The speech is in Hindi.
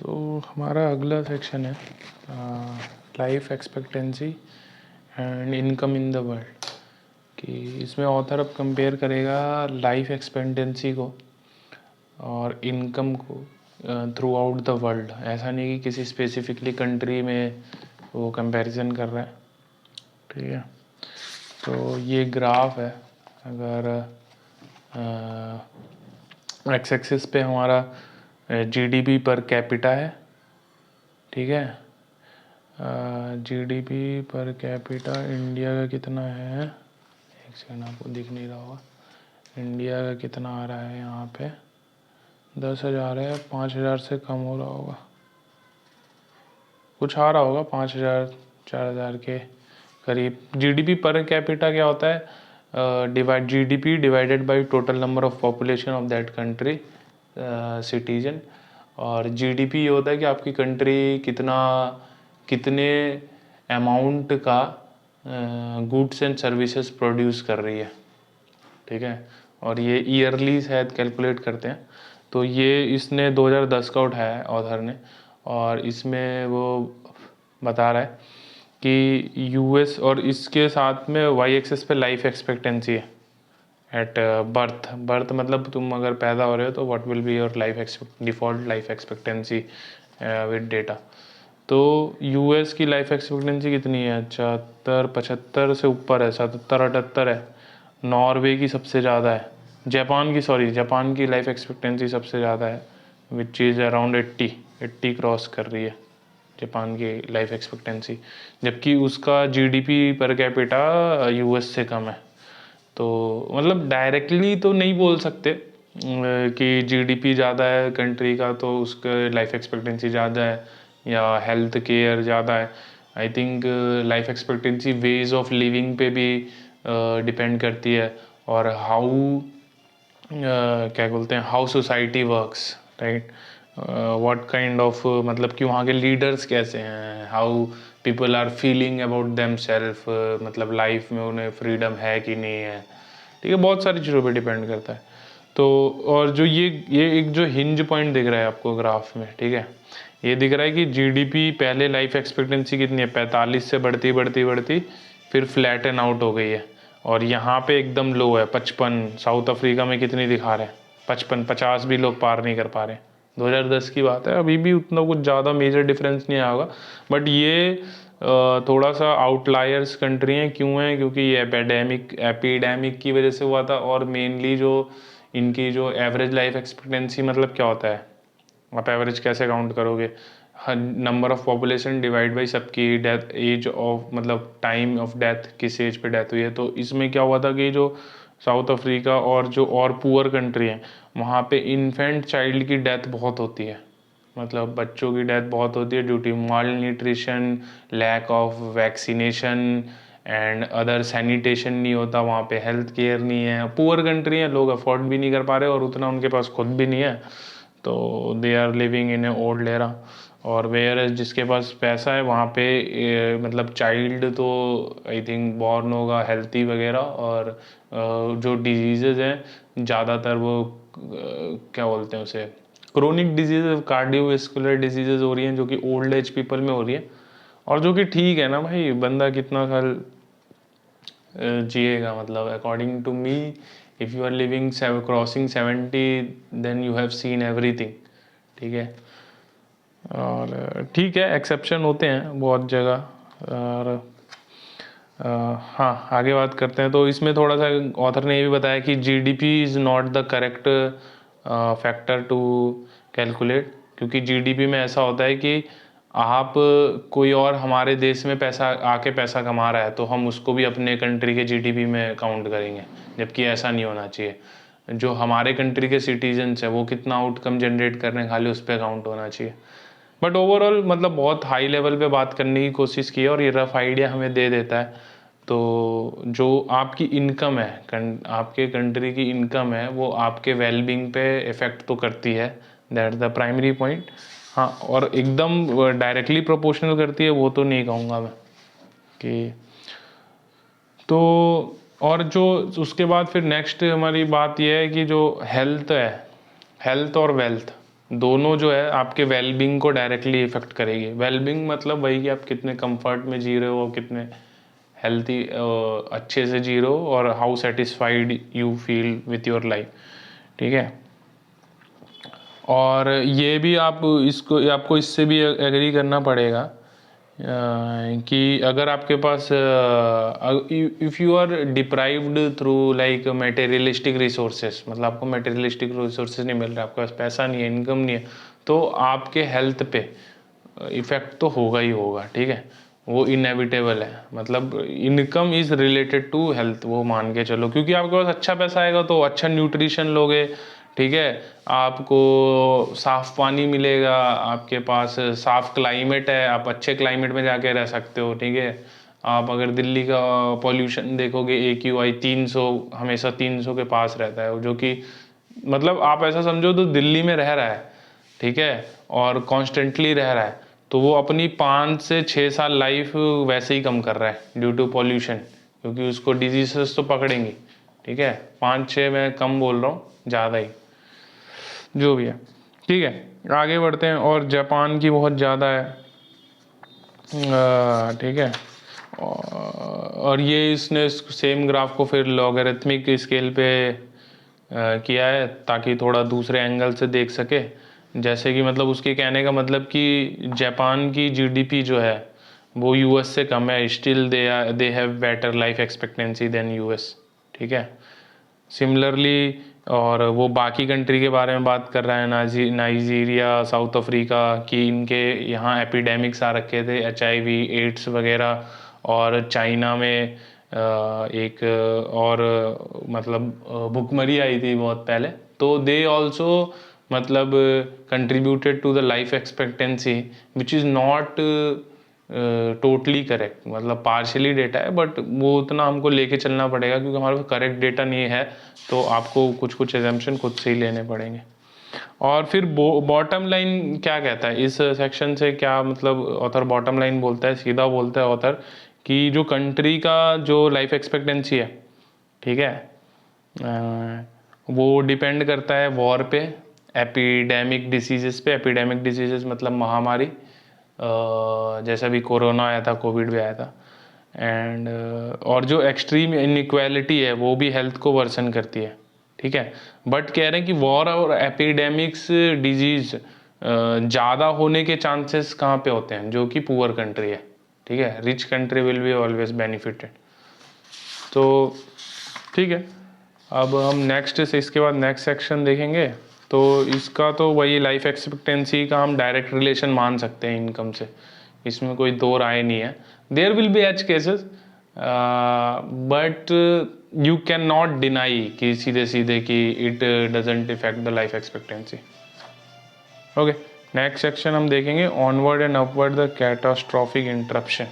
हमारा अगला सेक्शन है life expectancy and income in the world. कि इसमें ऑथर अब कंपेयर करेगा लाइफ एक्सपेक्टेंसी को और इनकम को थ्रू आउट द वर्ल्ड। ऐसा नहीं कि किसी स्पेसिफिकली कंट्री में वो कंपैरिजन कर रहा है, ठीक है। तो ये ग्राफ है, अगर एक्स एक्सिस पे हमारा जीडीपी पर कैपिटा है, ठीक है। जीडीपी पर कैपिटा इंडिया का कितना है, एक सेकंड, आपको दिख नहीं रहा होगा। इंडिया का कितना आ रहा है यहाँ पे, 10,000 है, 5,000 से कम हो रहा होगा, कुछ आ रहा होगा 5,000 4,000 के करीब। जीडीपी पर कैपिटा क्या होता है, GDP divided by total number of population of that country citizen. और जीडीपी ये होता है कि आपकी कंट्री कितने अमाउंट का गुड्स एंड सर्विसेज प्रोड्यूस कर रही है, ठीक है। और ये ईयरली शायद कैलकुलेट करते हैं। तो ये इसने 2010 का उठाया है ऑथर ने, और इसमें वो बता रहा है कि यूएस, और इसके साथ में वाई एक्सिस पे लाइफ एक्सपेक्टेंसी है एट बर्थ मतलब तुम अगर पैदा हो रहे हो तो what will be your default life expectancy with data. तो यूएस की लाइफ एक्सपेक्टेंसी कितनी है, 74-75 से ऊपर है, 77-78 है। नॉर्वे की सबसे ज़्यादा है, जापान की लाइफ एक्सपेक्टेंसी सबसे ज़्यादा है, विच इज़ अराउंड 80 क्रॉस कर रही है जापान की लाइफ एक्सपेक्टेंसी, जबकि उसका जीडीपी पर कैपिटा यूएस से कम है। तो मतलब डायरेक्टली तो नहीं बोल सकते कि जीडीपी ज़्यादा है कंट्री का तो उसका लाइफ एक्सपेक्टेंसी ज़्यादा है या हेल्थ केयर ज़्यादा है। I think life expectancy ways of living पे भी डिपेंड करती है, और हाउ क्या बोलते हैं, how society works, right. What kind of, मतलब कि वहाँ के लीडर्स कैसे हैं, how people are feeling about them self, मतलब लाइफ में उन्हें फ्रीडम है कि नहीं है, ठीक है। बहुत सारी चीज़ों पे डिपेंड करता है। तो और जो ये एक जो हिंज पॉइंट दिख रहा है आपको ग्राफ में, ठीक है, ये दिख रहा है कि जीडीपी पहले लाइफ एक्सपेक्टेंसी कितनी है, 45 से बढ़ती बढ़ती बढ़ती फिर फ्लैटन आउट हो गई है, और यहाँ पे एकदम लो है 55। साउथ अफ्रीका में कितनी दिखा रहे हैं, 55-50 भी लोग पार नहीं कर पा रहे। 2010 की बात है, अभी भी उतना कुछ ज़्यादा मेजर डिफरेंस नहीं आया होगा, बट ये थोड़ा सा आउटलायर्स कंट्री हैं। क्यों है, क्योंकि ये एपिडेमिक की वजह से हुआ था, और मेनली जो इनकी जो एवरेज लाइफ एक्सपेक्टेंसी, मतलब क्या होता है, आप एवरेज कैसे काउंट करोगे, number of population divide by सबकी डेथ एज ऑफ, मतलब टाइम ऑफ डेथ, किस एज पे डेथ हुई है। तो इसमें क्या हुआ था कि जो साउथ अफ्रीका और पुअर कंट्री हैं, वहाँ पे इन्फेंट चाइल्ड की डेथ बहुत होती है, मतलब बच्चों की डेथ बहुत होती है due to malnutrition, lack of vaccination and other sanitation नहीं होता वहाँ पे, हेल्थ केयर नहीं है। पुअर कंट्री है, लोग अफोर्ड भी नहीं कर पा रहे और उतना उनके पास खुद भी नहीं है, तो they are living in a old era. और वेयर एज जिसके पास पैसा है वहाँ पे मतलब चाइल्ड तो आई थिंक बॉर्न होगा हेल्थी वगैरह, और जो डिजीज़ेज़ हैं ज़्यादातर वो क्या बोलते हैं उसे, क्रोनिक डिजीज़, कार्डियोवैस्कुलर डिजीज़ेज़ हो रही हैं, जो कि ओल्ड एज पीपल में हो रही है। और जो कि ठीक है ना भाई, बंदा कितना साल जिएगा, मतलब according to me, if you are living crossing 70 then you have seen everything, ठीक है। और ठीक है, एक्सेप्शन होते हैं बहुत जगह। और हाँ, आगे बात करते हैं। तो इसमें थोड़ा सा ऑथर ने ये भी बताया कि GDP is not the correct factor to calculate, क्योंकि जीडीपी में ऐसा होता है कि आप कोई और हमारे देश में पैसा कमा रहा है तो हम उसको भी अपने कंट्री के जीडीपी में काउंट करेंगे, जबकि ऐसा नहीं होना चाहिए। जो हमारे कंट्री के सिटीजन्स हैं वो कितना आउटकम जनरेट कर रहे हैं, खाली उस पर काउंट होना चाहिए। बट ओवरऑल मतलब बहुत हाई लेवल पे बात करने की कोशिश की है, और ये रफ आइडिया हमें दे देता है। तो जो आपकी इनकम है, आपके कंट्री की इनकम है, वो आपके वेलबींग पे इफ़ेक्ट तो करती है, दैट द प्राइमरी पॉइंट। हाँ, और एकदम डायरेक्टली प्रोपोर्शनल करती है वो तो नहीं कहूँगा मैं कि। तो और जो उसके बाद फिर नेक्स्ट हमारी बात यह है कि जो हेल्थ है, हेल्थ और वेल्थ, दोनों जो है आपके वेलबींग को डायरेक्टली इफेक्ट करेगी। वेलबींग मतलब वही कि आप कितने कंफर्ट में जी रहे हो, कितने हेल्थी अच्छे से जी रहे हो, और how satisfied you feel with your life. ठीक है, और ये भी आपको इससे भी एग्री करना पड़ेगा कि अगर आपके पास if you are deprived through like materialistic resources, मतलब आपको मटेरियलिस्टिक रिसोर्सेज नहीं मिल रहा, आपके पास पैसा नहीं है, इनकम नहीं है, तो आपके हेल्थ पे इफ़ेक्ट तो होगा ही होगा। ठीक है, वो इनएविटेबल है, मतलब income is related to health, वो मान के चलो, क्योंकि आपके पास अच्छा पैसा आएगा तो अच्छा न्यूट्रिशन लोगे। ठीक है, आपको साफ पानी मिलेगा, आपके पास साफ क्लाइमेट है, आप अच्छे क्लाइमेट में जाके रह सकते हो। ठीक है, आप अगर दिल्ली का पॉल्यूशन देखोगे, AQI 300, हमेशा 300 के पास रहता है, जो कि मतलब आप ऐसा समझो तो दिल्ली में रह रहा है, ठीक है, और कॉन्स्टेंटली रह रहा है, तो वो अपनी 5 से 6 साल लाइफ वैसे ही कम कर रहा है ड्यू टू पॉल्यूशन, क्योंकि उसको डिजीजेस तो पकड़ेंगी। ठीक है, 5-6 मैं कम बोल रहा हूँ, ज़्यादा ही, जो भी है। ठीक है, आगे बढ़ते हैं। और जापान की बहुत ज़्यादा है, ठीक है, और ये इसने सेम ग्राफ को फिर लॉगरिथमिक स्केल पे किया है, ताकि थोड़ा दूसरे एंगल से देख सके। जैसे कि मतलब उसके कहने का मतलब कि जापान की GDP जो है वो US से कम है, still they have better life expectancy than US। ठीक है, सिमिलरली, और वो बाकी कंट्री के बारे में बात कर रहा है, नाइजीरिया, साउथ अफ्रीका, कि इनके यहाँ एपिडेमिक्स आ रखे थे, HIV, एड्स वगैरह, और चाइना में एक और मतलब भुखमरी आई थी बहुत पहले, तो दे ऑल्सो मतलब contributed to the life expectancy which is not totally correct, मतलब पार्शियली डेटा है, बट वो उतना हमको लेके चलना पड़ेगा, क्योंकि हमारे पास करेक्ट डेटा नहीं है, तो आपको कुछ कुछ एजम्पशन खुद से ही लेने पड़ेंगे। और फिर बॉटम लाइन क्या कहता है इस सेक्शन से, क्या मतलब ऑथर बॉटम लाइन बोलता है, सीधा बोलता है ऑथर कि जो कंट्री का जो लाइफ एक्सपेक्टेंसी है, ठीक है, वो डिपेंड करता है वॉर पे, एपिडेमिक डिसीजेस पे। एपिडेमिक डिसीजेस मतलब महामारी, जैसा भी कोरोना आया था, कोविड भी आया था, एंड और जो एक्सट्रीम इनइक्वालिटी है वो भी हेल्थ को वर्सन करती है। ठीक है, बट कह रहे हैं कि वॉर और एपिडेमिक्स डिजीज ज़्यादा होने के चांसेस कहाँ पे होते हैं, जो कि पुअर कंट्री है। ठीक है, rich country will be always benefited. तो ठीक है, अब हम नेक्स्ट से इसके बाद नेक्स्ट सेक्शन देखेंगे। तो इसका तो वही लाइफ एक्सपेक्टेंसी का हम डायरेक्ट रिलेशन मान सकते हैं इनकम से, इसमें कोई दो राय नहीं है। There will be each cases, but you can not deny कि सीधे सीधे कि it doesn't effect the life expectancy. Okay, next section हम देखेंगे onward and upward the catastrophic interruption.